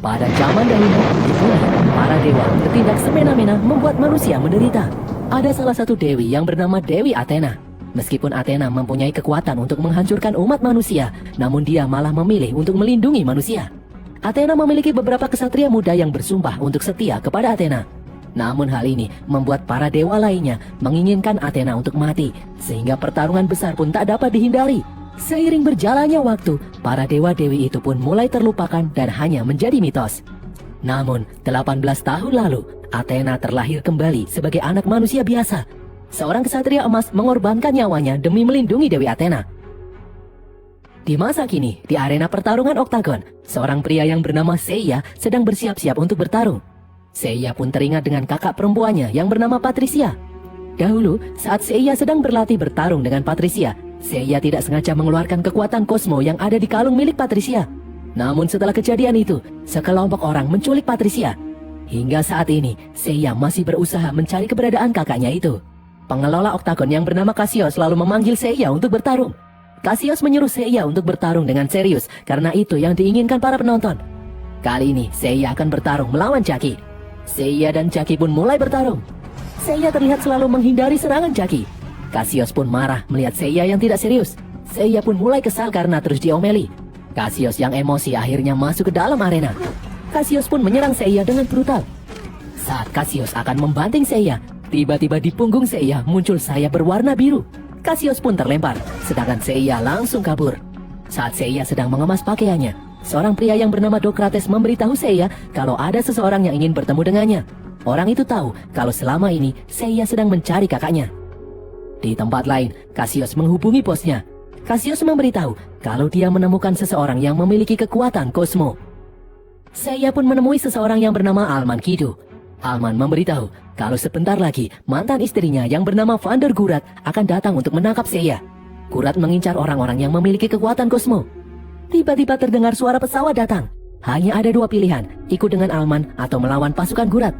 Pada zaman dahulu, di bumi, para dewa bertindak semena-mena membuat manusia menderita. Ada salah satu dewi yang bernama Dewi Athena. Meskipun Athena mempunyai kekuatan untuk menghancurkan umat manusia, namun dia malah memilih untuk melindungi manusia. Athena memiliki beberapa kesatria muda yang bersumpah untuk setia kepada Athena. Namun hal ini membuat para dewa lainnya menginginkan Athena untuk mati, sehingga pertarungan besar pun tak dapat dihindari. Seiring berjalannya waktu, para dewa-dewi itu pun mulai terlupakan dan hanya menjadi mitos. Namun, 18 tahun lalu, Athena terlahir kembali sebagai anak manusia biasa. Seorang kesatria emas mengorbankan nyawanya demi melindungi Dewi Athena. Di masa kini, di arena pertarungan oktagon, seorang pria yang bernama Seiya sedang bersiap-siap untuk bertarung. Seiya pun teringat dengan kakak perempuannya yang bernama Patricia. Dahulu, saat Seiya sedang berlatih bertarung dengan Patricia, Seiya tidak sengaja mengeluarkan kekuatan kosmo yang ada di kalung milik Patricia. Namun setelah kejadian itu, sekelompok orang menculik Patricia. Hingga saat ini, Seiya masih berusaha mencari keberadaan kakaknya itu. Pengelola oktagon yang bernama Cassius lalu memanggil Seiya untuk bertarung. Cassius menyuruh Seiya untuk bertarung dengan serius karena itu yang diinginkan para penonton. Kali ini, Seiya akan bertarung melawan Jackie. Seiya dan Jackie pun mulai bertarung. Seiya terlihat selalu menghindari serangan Jackie. Cassius pun marah melihat Seiya yang tidak serius. Seiya pun mulai kesal karena terus diomeli. Cassius yang emosi akhirnya masuk ke dalam arena. Cassius pun menyerang Seiya dengan brutal. Saat Cassius akan membanting Seiya, tiba-tiba di punggung Seiya muncul sayap berwarna biru. Cassius pun terlempar, sedangkan Seiya langsung kabur. Saat Seiya sedang mengemas pakaiannya, seorang pria yang bernama Dokrates memberitahu Seiya kalau ada seseorang yang ingin bertemu dengannya. Orang itu tahu kalau selama ini Seiya sedang mencari kakaknya. Di tempat lain, Cassius menghubungi bosnya. Cassius memberitahu kalau dia menemukan seseorang yang memiliki kekuatan kosmo. Seiya pun menemui seseorang yang bernama Alman Kido. Alman memberitahu kalau sebentar lagi mantan istrinya yang bernama Vander Gurat akan datang untuk menangkap Seiya. Gurat mengincar orang-orang yang memiliki kekuatan kosmo. Tiba-tiba terdengar suara pesawat datang. Hanya ada dua pilihan, ikut dengan Alman atau melawan pasukan Gurat.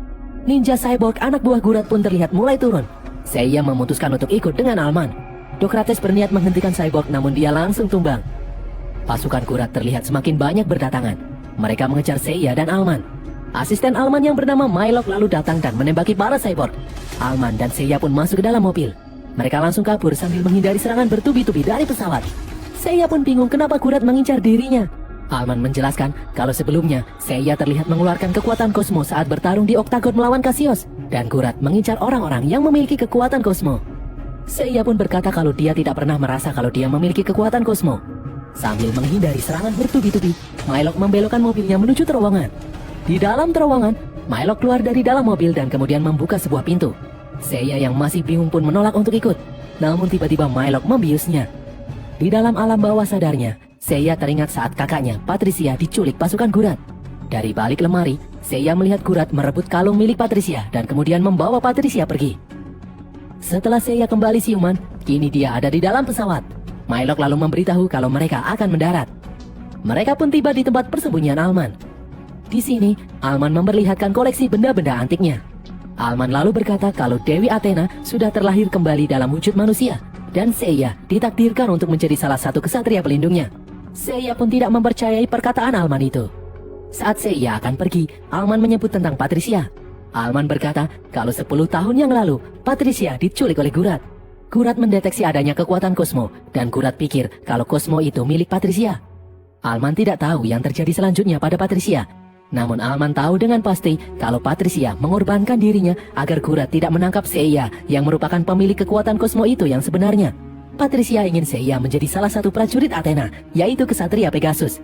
Ninja cyborg anak buah Gurat pun terlihat mulai turun. Seiya memutuskan untuk ikut dengan Alman. Dokrates berniat menghentikan cyborg namun dia langsung tumbang. Pasukan Gurat terlihat semakin banyak berdatangan. Mereka mengejar Seiya dan Alman. Asisten Alman yang bernama Mylok lalu datang dan menembaki para cyborg. Alman dan Seiya pun masuk ke dalam mobil. Mereka langsung kabur sambil menghindari serangan bertubi-tubi dari pesawat. Seiya pun bingung kenapa Gurat mengincar dirinya. Alman menjelaskan kalau sebelumnya Seiya terlihat mengeluarkan kekuatan kosmo saat bertarung di oktagon melawan Cassius. Dan Gurat mengincar orang-orang yang memiliki kekuatan kosmo. Seiya pun berkata kalau dia tidak pernah merasa kalau dia memiliki kekuatan kosmo. Sambil menghindari serangan bertubi-tubi, Mylok membelokkan mobilnya menuju terowongan. Di dalam terowongan, Mylok keluar dari dalam mobil dan kemudian membuka sebuah pintu. Seiya yang masih bingung pun menolak untuk ikut. Namun tiba-tiba Mylok membiusnya. Di dalam alam bawah sadarnya, Seiya teringat saat kakaknya, Patricia, diculik pasukan Gurat. Dari balik lemari, Seiya melihat Gurat merebut kalung milik Patricia dan kemudian membawa Patricia pergi. Setelah Seiya kembali siuman, kini dia ada di dalam pesawat. Mylok lalu memberitahu kalau mereka akan mendarat. Mereka pun tiba di tempat persembunyian Alman. Di sini, Alman memperlihatkan koleksi benda-benda antiknya. Alman lalu berkata kalau Dewi Athena sudah terlahir kembali dalam wujud manusia dan Seiya ditakdirkan untuk menjadi salah satu kesatria pelindungnya. Seiya pun tidak mempercayai perkataan Alman itu. Saat Seiya akan pergi, Alman menyebut tentang Patricia. Alman berkata kalau 10 tahun yang lalu, Patricia diculik oleh Gurat. Gurat mendeteksi adanya kekuatan kosmo, dan Gurat pikir kalau kosmo itu milik Patricia. Alman tidak tahu yang terjadi selanjutnya pada Patricia. Namun Alman tahu dengan pasti kalau Patricia mengorbankan dirinya agar Gurat tidak menangkap Seiya yang merupakan pemilik kekuatan kosmo itu yang sebenarnya. Patricia ingin Seiya menjadi salah satu prajurit Athena, yaitu kesatria Pegasus.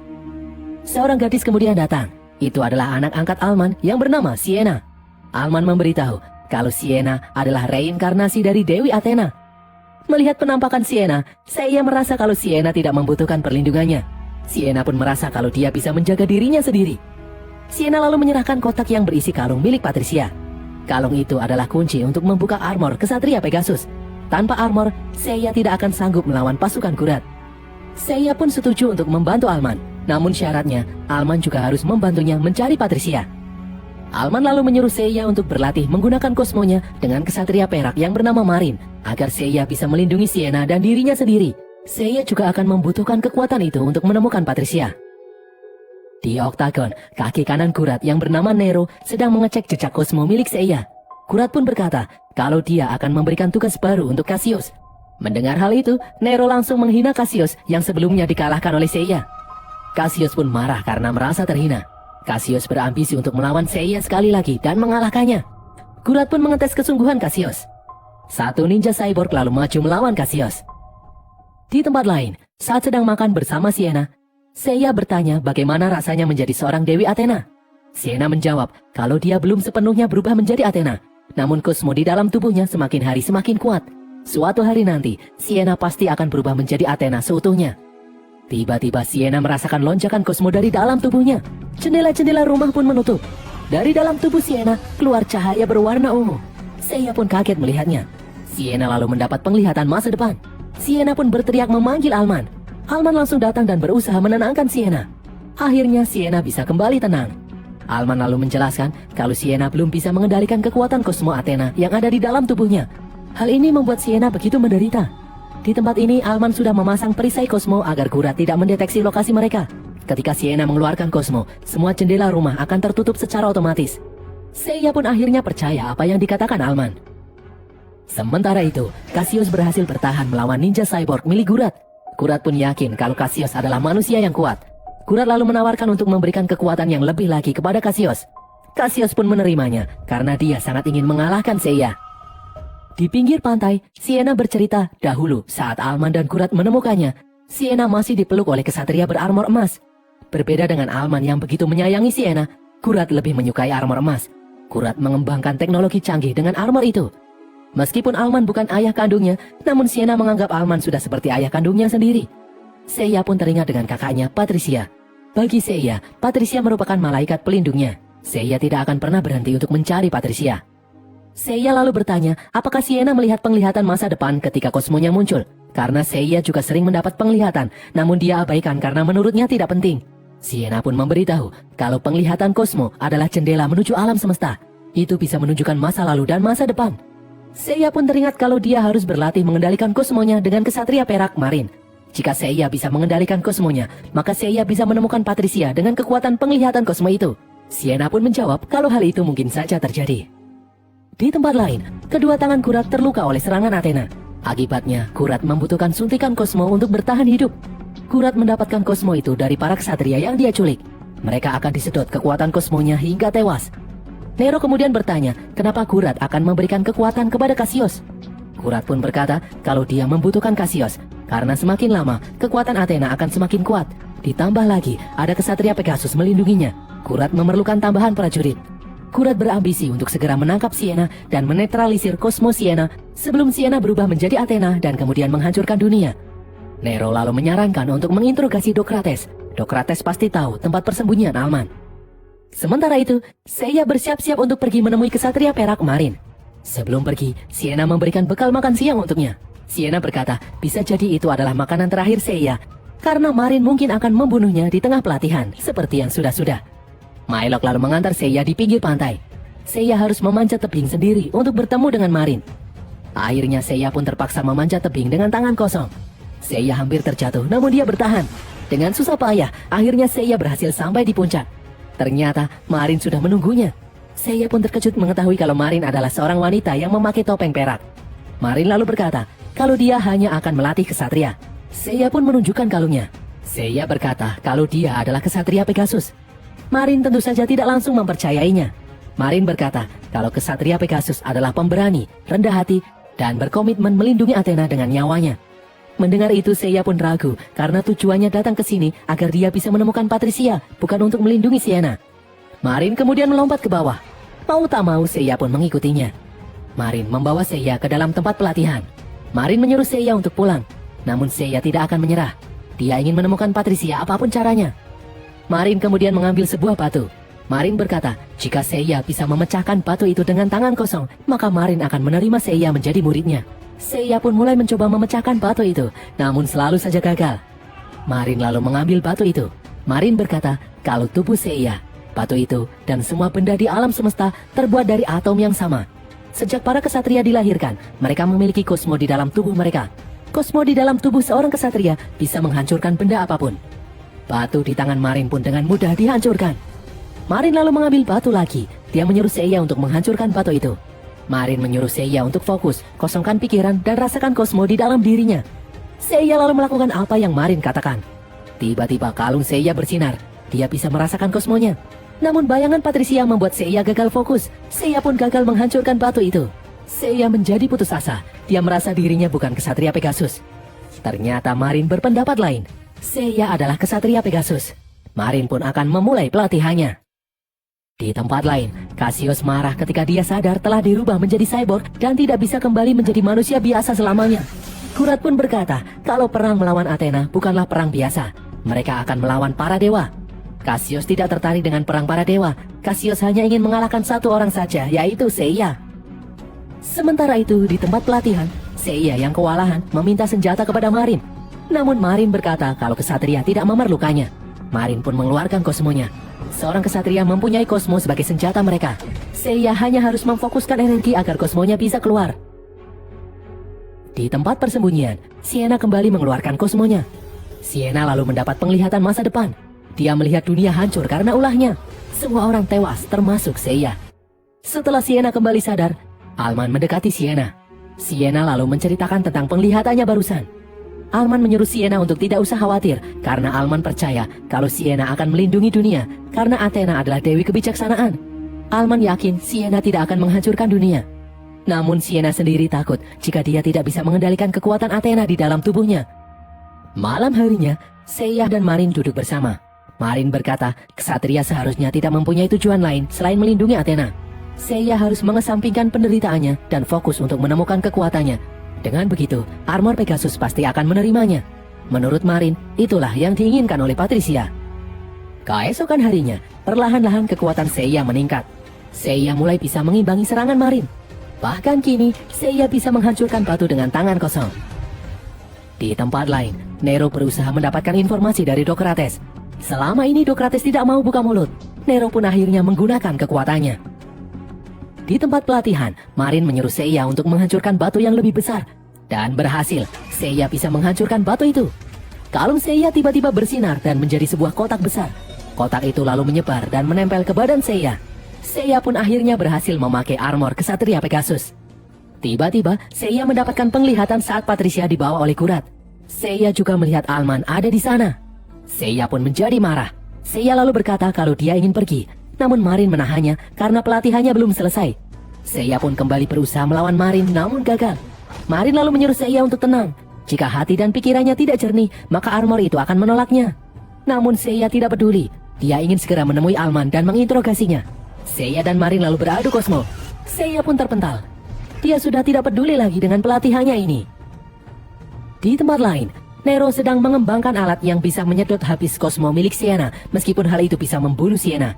Seorang gadis kemudian datang. Itu adalah anak angkat Alman yang bernama Sienna. Alman memberitahu kalau Sienna adalah reinkarnasi dari Dewi Athena. Melihat penampakan Sienna, Seiya merasa kalau Sienna tidak membutuhkan perlindungannya. Sienna pun merasa kalau dia bisa menjaga dirinya sendiri. Sienna lalu menyerahkan kotak yang berisi kalung milik Patricia. Kalung itu adalah kunci untuk membuka armor kesatria Pegasus. Tanpa armor, Seiya tidak akan sanggup melawan pasukan Gurat. Seiya pun setuju untuk membantu Alman. Namun syaratnya, Alman juga harus membantunya mencari Patricia. Alman lalu menyuruh Seiya untuk berlatih menggunakan kosmonya dengan kesatria perak yang bernama Marin, agar Seiya bisa melindungi Sienna dan dirinya sendiri. Seiya juga akan membutuhkan kekuatan itu untuk menemukan Patricia. Di oktagon, kaki kanan Gurat yang bernama Nero sedang mengecek jejak kosmo milik Seiya. Gurat pun berkata kalau dia akan memberikan tugas baru untuk Cassius. Mendengar hal itu, Nero langsung menghina Cassius yang sebelumnya dikalahkan oleh Seiya. Cassius pun marah karena merasa terhina. Cassius berambisi untuk melawan Seiya sekali lagi dan mengalahkannya. Gurat pun mengetes kesungguhan Cassius. Satu ninja cyborg lalu maju melawan Cassius. Di tempat lain, saat sedang makan bersama Sienna, Seiya bertanya bagaimana rasanya menjadi seorang Dewi Athena. Sienna menjawab kalau dia belum sepenuhnya berubah menjadi Athena, namun kosmo di dalam tubuhnya semakin hari semakin kuat. Suatu hari nanti, Sienna pasti akan berubah menjadi Athena seutuhnya. Tiba-tiba Sienna merasakan lonjakan kosmo dari dalam tubuhnya. Jendela-jendela rumah pun menutup. Dari dalam tubuh Sienna keluar cahaya berwarna ungu. Seiya pun kaget melihatnya. Sienna lalu mendapat penglihatan masa depan. Sienna pun berteriak memanggil Alman. Alman langsung datang dan berusaha menenangkan Sienna. Akhirnya Sienna bisa kembali tenang. Alman lalu menjelaskan kalau Sienna belum bisa mengendalikan kekuatan kosmo Athena yang ada di dalam tubuhnya. Hal ini membuat Sienna begitu menderita. Di tempat ini Alman sudah memasang perisai kosmo agar Gurat tidak mendeteksi lokasi mereka. Ketika Sienna mengeluarkan kosmo, semua jendela rumah akan tertutup secara otomatis. Seiya pun akhirnya percaya apa yang dikatakan Alman. Sementara itu, Cassius berhasil bertahan melawan ninja cyborg milik Gurat. Gurat pun yakin kalau Cassius adalah manusia yang kuat. Gurat lalu menawarkan untuk memberikan kekuatan yang lebih lagi kepada Cassius. Cassius pun menerimanya karena dia sangat ingin mengalahkan Seiya. Di pinggir pantai, Sienna bercerita dahulu saat Alman dan Gurat menemukannya, Sienna masih dipeluk oleh kesatria berarmor emas. Berbeda dengan Alman yang begitu menyayangi Sienna, Gurat lebih menyukai armor emas. Gurat mengembangkan teknologi canggih dengan armor itu. Meskipun Alman bukan ayah kandungnya, namun Sienna menganggap Alman sudah seperti ayah kandungnya sendiri. Seiya pun teringat dengan kakaknya, Patricia. Bagi Seiya, Patricia merupakan malaikat pelindungnya. Seiya tidak akan pernah berhenti untuk mencari Patricia. Seiya lalu bertanya, apakah Sienna melihat penglihatan masa depan ketika kosmonya muncul? Karena Seiya juga sering mendapat penglihatan, namun dia abaikan karena menurutnya tidak penting. Sienna pun memberitahu kalau penglihatan kosmo adalah jendela menuju alam semesta. Itu bisa menunjukkan masa lalu dan masa depan. Seiya pun teringat kalau dia harus berlatih mengendalikan kosmonya dengan kesatria perak Marin. Jika Seiya bisa mengendalikan kosmonya, maka Seiya bisa menemukan Patricia dengan kekuatan penglihatan kosmo itu. Sienna pun menjawab kalau hal itu mungkin saja terjadi. Di tempat lain, kedua tangan Gurat terluka oleh serangan Athena. Akibatnya, Gurat membutuhkan suntikan kosmo untuk bertahan hidup. Gurat mendapatkan kosmo itu dari para ksatria yang dia culik. Mereka akan disedot kekuatan kosmonya hingga tewas. Nero kemudian bertanya, kenapa Gurat akan memberikan kekuatan kepada Cassius? Gurat pun berkata kalau dia membutuhkan Cassius, karena semakin lama, kekuatan Athena akan semakin kuat. Ditambah lagi, ada kesatria Pegasus melindunginya. Gurat memerlukan tambahan prajurit. Gurat berambisi untuk segera menangkap Sienna dan menetralisir kosmo Sienna sebelum Sienna berubah menjadi Athena dan kemudian menghancurkan dunia. Nero lalu menyarankan untuk menginterogasi Dokrates. Dokrates pasti tahu tempat persembunyian Alman. Sementara itu, Seiya bersiap-siap untuk pergi menemui kesatria perak Marin. Sebelum pergi, Sienna memberikan bekal makan siang untuknya. Sienna berkata, bisa jadi itu adalah makanan terakhir Seiya, karena Marin mungkin akan membunuhnya di tengah pelatihan, seperti yang sudah-sudah. Maelok lalu mengantar Seiya di pinggir pantai. Seiya harus memanjat tebing sendiri untuk bertemu dengan Marin. Akhirnya Seiya pun terpaksa memanjat tebing dengan tangan kosong. Seiya hampir terjatuh, namun dia bertahan. Dengan susah payah, akhirnya Seiya berhasil sampai di puncak. Ternyata Marin sudah menunggunya. Seiya pun terkejut mengetahui kalau Marin adalah seorang wanita yang memakai topeng perak. Marin lalu berkata kalau dia hanya akan melatih kesatria. Seiya pun menunjukkan kalungnya. Seiya berkata kalau dia adalah kesatria Pegasus. Marin tentu saja tidak langsung mempercayainya. Marin berkata kalau kesatria Pegasus adalah pemberani, rendah hati, dan berkomitmen melindungi Athena dengan nyawanya. Mendengar itu Seiya pun ragu karena tujuannya datang ke sini agar dia bisa menemukan Patricia, bukan untuk melindungi Sienna. Marin kemudian melompat ke bawah. Mau tak mau Seiya pun mengikutinya. Marin membawa Seiya ke dalam tempat pelatihan. Marin menyuruh Seiya untuk pulang, namun Seiya tidak akan menyerah. Dia ingin menemukan Patricia apapun caranya. Marin kemudian mengambil sebuah batu. Marin berkata, jika Seiya bisa memecahkan batu itu dengan tangan kosong, maka Marin akan menerima Seiya menjadi muridnya. Seiya pun mulai mencoba memecahkan batu itu, namun selalu saja gagal. Marin lalu mengambil batu itu. Marin berkata, kalau tubuh Seiya, batu itu, dan semua benda di alam semesta terbuat dari atom yang sama. Sejak para kesatria dilahirkan, mereka memiliki kosmo di dalam tubuh mereka. Kosmo di dalam tubuh seorang kesatria bisa menghancurkan benda apapun. Batu di tangan Marin pun dengan mudah dihancurkan. Marin lalu mengambil batu lagi. Dia menyuruh Seiya untuk menghancurkan batu itu. Marin menyuruh Seiya untuk fokus, kosongkan pikiran dan rasakan kosmo di dalam dirinya. Seiya lalu melakukan apa yang Marin katakan. Tiba-tiba kalung Seiya bersinar. Dia bisa merasakan kosmonya. Namun bayangan Patricia membuat Seiya gagal fokus. Seiya pun gagal menghancurkan batu itu. Seiya menjadi putus asa. Dia merasa dirinya bukan kesatria Pegasus. Ternyata Marin berpendapat lain. Seiya adalah kesatria Pegasus. Marin pun akan memulai pelatihannya. Di tempat lain, Cassius marah ketika dia sadar telah dirubah menjadi cyborg dan tidak bisa kembali menjadi manusia biasa selamanya. Kurat pun berkata kalau perang melawan Athena bukanlah perang biasa. Mereka akan melawan para dewa. Cassius tidak tertarik dengan perang para dewa. Cassius hanya ingin mengalahkan satu orang saja, yaitu Seiya. Sementara itu, di tempat pelatihan, Seiya yang kewalahan meminta senjata kepada Marin. Namun Marin berkata kalau kesatria tidak memerlukannya. Marin pun mengeluarkan kosmonya. Seorang kesatria mempunyai kosmo sebagai senjata mereka. Seiya hanya harus memfokuskan energi agar kosmonya bisa keluar. Di tempat persembunyian, Sienna kembali mengeluarkan kosmonya. Sienna lalu mendapat penglihatan masa depan. Dia melihat dunia hancur karena ulahnya. Semua orang tewas, termasuk Seiya. Setelah Sienna kembali sadar, Alman mendekati Sienna. Sienna lalu menceritakan tentang penglihatannya barusan. Alman menyuruh Sienna untuk tidak usah khawatir karena Alman percaya kalau Sienna akan melindungi dunia karena Athena adalah dewi kebijaksanaan. Alman yakin Sienna tidak akan menghancurkan dunia. Namun Sienna sendiri takut jika dia tidak bisa mengendalikan kekuatan Athena di dalam tubuhnya. Malam harinya, Seiya dan Marin duduk bersama. Marin berkata, kesatria seharusnya tidak mempunyai tujuan lain selain melindungi Athena. Seiya harus mengesampingkan penderitaannya dan fokus untuk menemukan kekuatannya. Dengan begitu, armor Pegasus pasti akan menerimanya. Menurut Marin, itulah yang diinginkan oleh Patricia. Keesokan harinya, perlahan-lahan kekuatan Seiya meningkat. Seiya mulai bisa mengimbangi serangan Marin. Bahkan kini, Seiya bisa menghancurkan batu dengan tangan kosong. Di tempat lain, Nero berusaha mendapatkan informasi dari Dokrates. Selama ini Dokrates tidak mau buka mulut. Nero pun akhirnya menggunakan kekuatannya. Di tempat pelatihan, Marin menyuruh Seiya untuk menghancurkan batu yang lebih besar. Dan berhasil, Seiya bisa menghancurkan batu itu. Kalung Seiya tiba-tiba bersinar dan menjadi sebuah kotak besar. Kotak itu lalu menyebar dan menempel ke badan Seiya. Seiya pun akhirnya berhasil memakai armor kesatria Pegasus. Tiba-tiba, Seiya mendapatkan penglihatan saat Patricia dibawa oleh Kurat. Seiya juga melihat Alman ada di sana. Seiya pun menjadi marah. Seiya lalu berkata kalau dia ingin pergi. Namun Marin menahannya karena pelatihannya belum selesai. Seiya pun kembali berusaha melawan Marin namun gagal. Marin lalu menyuruh Seiya untuk tenang. Jika hati dan pikirannya tidak jernih, maka armor itu akan menolaknya. Namun Seiya tidak peduli. Dia ingin segera menemui Alman dan menginterogasinya. Seiya dan Marin lalu beradu kosmo. Seiya pun terpental. Dia sudah tidak peduli lagi dengan pelatihannya ini. Di tempat lain, Nero sedang mengembangkan alat yang bisa menyedot habis kosmo milik Sienna, meskipun hal itu bisa membunuh Sienna.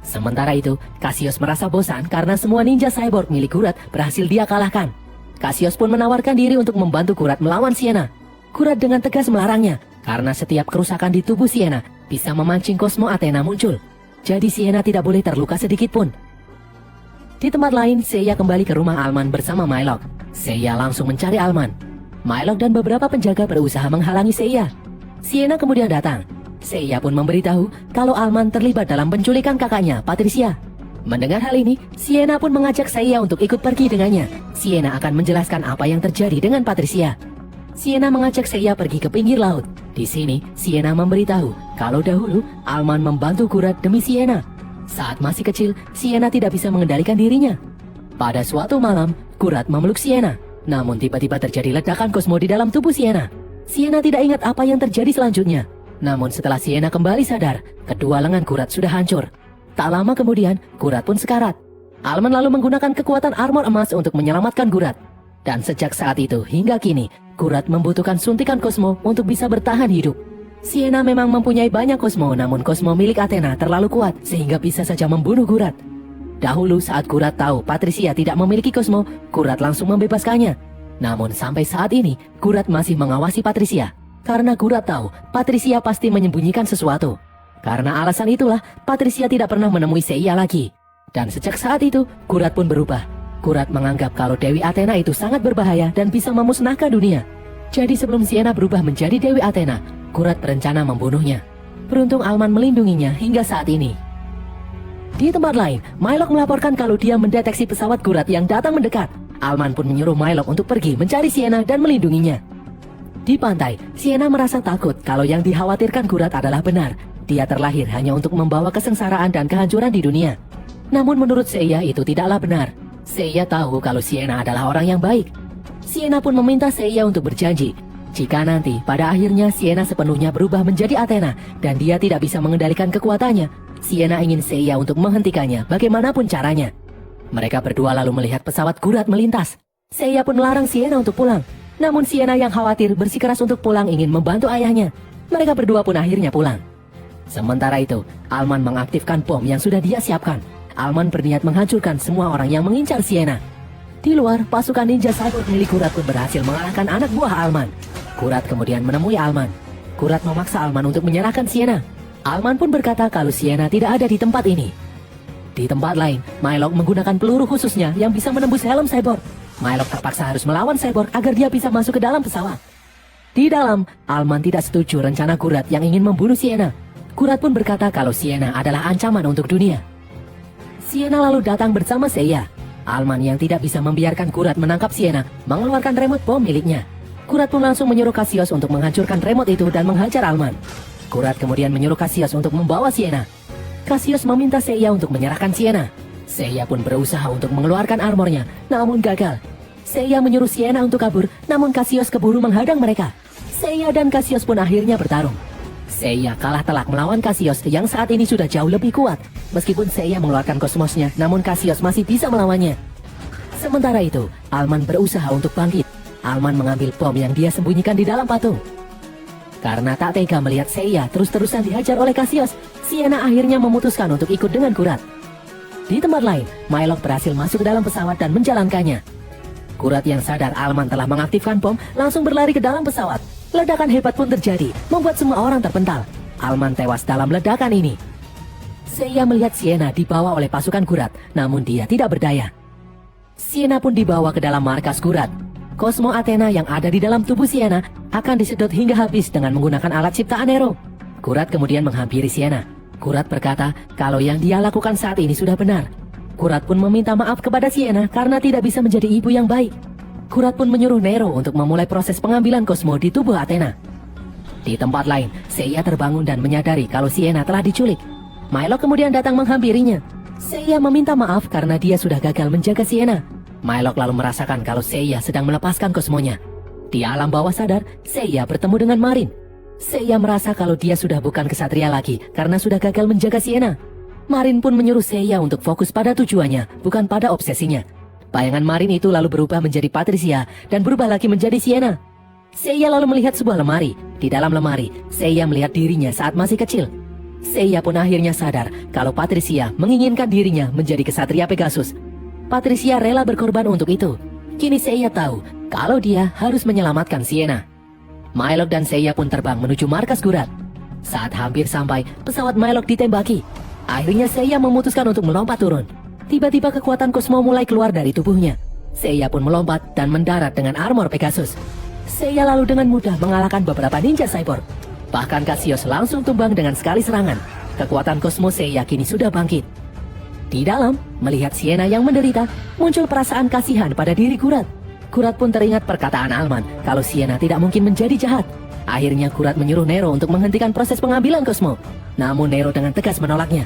Sementara itu, Cassius merasa bosan karena semua ninja cyborg milik Kurat berhasil dia kalahkan. Cassius pun menawarkan diri untuk membantu Kurat melawan Sienna. Kurat dengan tegas melarangnya, karena setiap kerusakan di tubuh Sienna bisa memancing kosmo Athena muncul. Jadi Sienna tidak boleh terluka sedikit pun. Di tempat lain, Seiya kembali ke rumah Alman bersama Mylok. Seiya langsung mencari Alman. Mylok dan beberapa penjaga berusaha menghalangi Seiya. Sienna kemudian datang. Seiya pun memberitahu kalau Alman terlibat dalam penculikan kakaknya, Patricia. Mendengar hal ini, Sienna pun mengajak Seiya untuk ikut pergi dengannya. Sienna akan menjelaskan apa yang terjadi dengan Patricia. Sienna mengajak Seiya pergi ke pinggir laut. Di sini, Sienna memberitahu kalau dahulu Alman membantu Kurat demi Sienna. Saat masih kecil, Sienna tidak bisa mengendalikan dirinya. Pada suatu malam, Kurat memeluk Sienna. Namun tiba-tiba terjadi ledakan kosmo di dalam tubuh Sienna. Sienna tidak ingat apa yang terjadi selanjutnya. Namun setelah Sienna kembali sadar, kedua lengan Kurat sudah hancur. Tak lama kemudian, Kurat pun sekarat. Alman lalu menggunakan kekuatan armor emas untuk menyelamatkan Kurat. Dan sejak saat itu hingga kini, Kurat membutuhkan suntikan kosmo untuk bisa bertahan hidup. Sienna memang mempunyai banyak kosmo, namun kosmo milik Athena terlalu kuat sehingga bisa saja membunuh Kurat. Dahulu saat Kurat tahu Patricia tidak memiliki kosmo, Kurat langsung membebaskannya. Namun sampai saat ini, Kurat masih mengawasi Patricia. Karena Kurat tahu Patricia pasti menyembunyikan sesuatu. Karena alasan itulah Patricia tidak pernah menemui Seiya lagi. Dan sejak saat itu Kurat pun berubah. Kurat menganggap kalau Dewi Athena itu sangat berbahaya dan bisa memusnahkan dunia. Jadi sebelum Sienna berubah menjadi Dewi Athena, Kurat berencana membunuhnya. Beruntung Alman melindunginya hingga saat ini. Di tempat lain, Mylok melaporkan kalau dia mendeteksi pesawat Gurat yang datang mendekat. Alman pun menyuruh Mylok untuk pergi mencari Sienna dan melindunginya. Di pantai, Sienna merasa takut kalau yang dikhawatirkan Gurat adalah benar. Dia terlahir hanya untuk membawa kesengsaraan dan kehancuran di dunia. Namun menurut Seiya itu tidaklah benar. Seiya tahu kalau Sienna adalah orang yang baik. Sienna pun meminta Seiya untuk berjanji. Jika nanti pada akhirnya Sienna sepenuhnya berubah menjadi Athena dan dia tidak bisa mengendalikan kekuatannya, Sienna ingin Seiya untuk menghentikannya bagaimanapun caranya. Mereka berdua lalu melihat pesawat Gurat melintas. Seiya pun melarang Sienna untuk pulang. Namun Sienna yang khawatir bersikeras untuk pulang ingin membantu ayahnya. Mereka berdua pun akhirnya pulang. Sementara itu, Alman mengaktifkan bom yang sudah dia siapkan. Alman berniat menghancurkan semua orang yang mengincar Sienna. Di luar, pasukan ninja cyborg milik Gurat pun berhasil mengalahkan anak buah Alman. Gurat kemudian menemui Alman. Gurat memaksa Alman untuk menyerahkan Sienna. Alman pun berkata kalau Sienna tidak ada di tempat ini. Di tempat lain, Mylok menggunakan peluru khususnya yang bisa menembus helm cyborg. Mylok terpaksa harus melawan cyborg agar dia bisa masuk ke dalam pesawat. Di dalam, Alman tidak setuju rencana Gurat yang ingin membunuh Sienna. Gurat pun berkata kalau Sienna adalah ancaman untuk dunia. Sienna lalu datang bersama Seiya. Alman yang tidak bisa membiarkan Gurat menangkap Sienna mengeluarkan remote bom miliknya. Gurat pun langsung menyuruh Cassius untuk menghancurkan remote itu dan menghajar Alman. Gurat kemudian menyuruh Cassius untuk membawa Sienna. Cassius meminta Seiya untuk menyerahkan Sienna. Seiya pun berusaha untuk mengeluarkan armornya, namun gagal. Seiya menyuruh Sienna untuk kabur, namun Cassius keburu menghadang mereka. Seiya dan Cassius pun akhirnya bertarung. Seiya kalah telak melawan Cassius yang saat ini sudah jauh lebih kuat. Meskipun Seiya mengeluarkan kosmosnya, namun Cassius masih bisa melawannya. Sementara itu, Alman berusaha untuk bangkit. Alman mengambil bom yang dia sembunyikan di dalam patung. Karena tak tega melihat Seiya terus-terusan dihajar oleh Cassius, Sienna akhirnya memutuskan untuk ikut dengan Gurat. Di tempat lain, Mylok berhasil masuk ke dalam pesawat dan menjalankannya. Gurat yang sadar Alman telah mengaktifkan bom langsung berlari ke dalam pesawat. Ledakan hebat pun terjadi, membuat semua orang terpental. Alman tewas dalam ledakan ini. Seiya melihat Sienna dibawa oleh pasukan Gurat, namun dia tidak berdaya. Sienna pun dibawa ke dalam markas Gurat. Cosmo Athena yang ada di dalam tubuh Sienna akan disedot hingga habis dengan menggunakan alat ciptaan Nero. Gurat kemudian menghampiri Sienna. Gurat berkata kalau yang dia lakukan saat ini sudah benar. Gurat pun meminta maaf kepada Sienna karena tidak bisa menjadi ibu yang baik. Gurat pun menyuruh Nero untuk memulai proses pengambilan Cosmo di tubuh Athena. Di tempat lain, Seiya terbangun dan menyadari kalau Sienna telah diculik. Mylok kemudian datang menghampirinya. Seiya meminta maaf karena dia sudah gagal menjaga Sienna. Mylok lalu merasakan kalau Seiya sedang melepaskan Cosmonya. Di alam bawah sadar, Seiya bertemu dengan Marin. Seiya merasa kalau dia sudah bukan kesatria lagi karena sudah gagal menjaga Sienna. Marin pun menyuruh Seiya untuk fokus pada tujuannya, bukan pada obsesinya. Bayangan Marin itu lalu berubah menjadi Patricia dan berubah lagi menjadi Sienna. Seiya lalu melihat sebuah lemari. Di dalam lemari, Seiya melihat dirinya saat masih kecil. Seiya pun akhirnya sadar kalau Patricia menginginkan dirinya menjadi kesatria Pegasus. Patricia rela berkorban untuk itu. Kini Seiya tahu kalau dia harus menyelamatkan Sienna. Mylok dan Seiya pun terbang menuju markas Gurat. Saat hampir sampai, pesawat Mylok ditembaki. Akhirnya Seiya memutuskan untuk melompat turun. Tiba-tiba kekuatan Cosmo mulai keluar dari tubuhnya. Seiya pun melompat dan mendarat dengan armor Pegasus. Seiya lalu dengan mudah mengalahkan beberapa ninja cyborg. Bahkan Cassius langsung tumbang dengan sekali serangan. Kekuatan Cosmo Seiya kini sudah bangkit. Di dalam, melihat Sienna yang menderita, muncul perasaan kasihan pada diri Gurat. Gurat pun teringat perkataan Alman kalau Sienna tidak mungkin menjadi jahat. Akhirnya Gurat menyuruh Nero untuk menghentikan proses pengambilan Cosmo. Namun Nero dengan tegas menolaknya.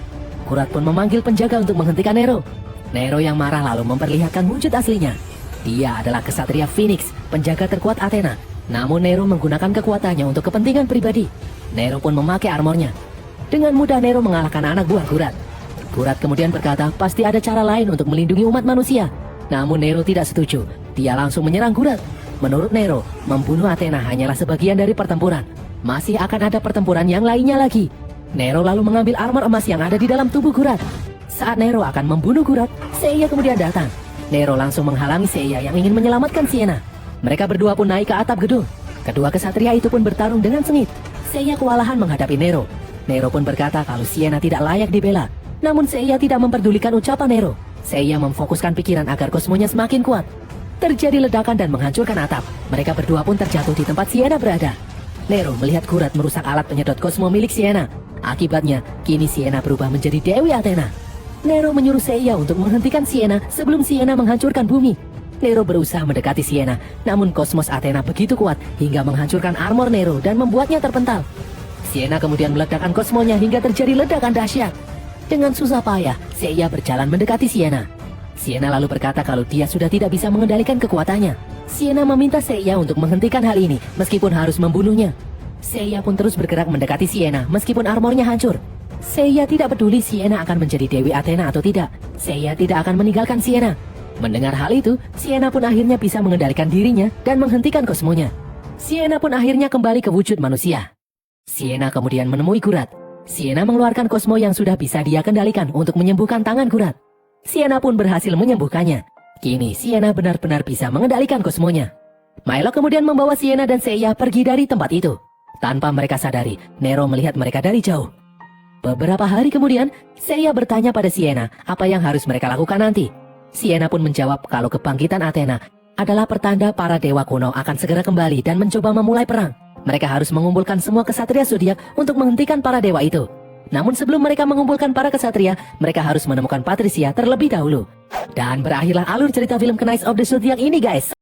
Gurat pun memanggil penjaga untuk menghentikan Nero. Nero yang marah lalu memperlihatkan wujud aslinya. Dia adalah kesatria Phoenix, penjaga terkuat Athena. Namun Nero menggunakan kekuatannya untuk kepentingan pribadi. Nero pun memakai armornya. Dengan mudah Nero mengalahkan anak buah Gurat. Gurat kemudian berkata pasti ada cara lain untuk melindungi umat manusia. Namun Nero tidak setuju. Dia langsung menyerang Gurat. Menurut Nero, membunuh Athena hanyalah sebagian dari pertempuran. Masih akan ada pertempuran yang lainnya lagi. Nero lalu mengambil armor emas yang ada di dalam tubuh Gurat. Saat Nero akan membunuh Gurat, Seiya kemudian datang. Nero langsung menghalangi Seiya yang ingin menyelamatkan Sienna. Mereka berdua pun naik ke atap gedung. Kedua kesatria itu pun bertarung dengan sengit. Seiya kewalahan menghadapi Nero. Nero pun berkata kalau Sienna tidak layak dibela. Namun Seiya tidak memperdulikan ucapan Nero. Seiya memfokuskan pikiran agar Cosmonya semakin kuat. Terjadi ledakan dan menghancurkan atap. Mereka berdua pun terjatuh di tempat Sienna berada. Nero melihat Gurat merusak alat penyedot Cosmo milik Sienna. Akibatnya, kini Sienna berubah menjadi Dewi Athena. Nero menyuruh Seiya untuk menghentikan Sienna sebelum Sienna menghancurkan bumi. Nero berusaha mendekati Sienna, namun kosmos Athena begitu kuat hingga menghancurkan armor Nero dan membuatnya terpental. Sienna kemudian meledakkan kosmonya hingga terjadi ledakan dahsyat. Dengan susah payah, Seiya berjalan mendekati Sienna. Sienna lalu berkata kalau dia sudah tidak bisa mengendalikan kekuatannya. Sienna meminta Seiya untuk menghentikan hal ini meskipun harus membunuhnya. Seiya pun terus bergerak mendekati Sienna meskipun armornya hancur. Seiya tidak peduli Sienna akan menjadi Dewi Athena atau tidak. Seiya tidak akan meninggalkan Sienna. Mendengar hal itu, Sienna pun akhirnya bisa mengendalikan dirinya dan menghentikan kosmonya. Sienna pun akhirnya kembali ke wujud manusia. Sienna kemudian menemui Gurat. Sienna mengeluarkan kosmo yang sudah bisa dia kendalikan untuk menyembuhkan tangan Gurat. Sienna pun berhasil menyembuhkannya. Kini Sienna benar-benar bisa mengendalikan kosmonya. Milo kemudian membawa Sienna dan Seiya pergi dari tempat itu. Tanpa mereka sadari, Nero melihat mereka dari jauh. Beberapa hari kemudian, Seiya bertanya pada Sienna apa yang harus mereka lakukan nanti. Sienna pun menjawab kalau kebangkitan Athena adalah pertanda para dewa kuno akan segera kembali dan mencoba memulai perang. Mereka harus mengumpulkan semua kesatria zodiak untuk menghentikan para dewa itu. Namun sebelum mereka mengumpulkan para kesatria, mereka harus menemukan Patricia terlebih dahulu. Dan berakhirlah alur cerita film Knights of the Zodiac ini guys.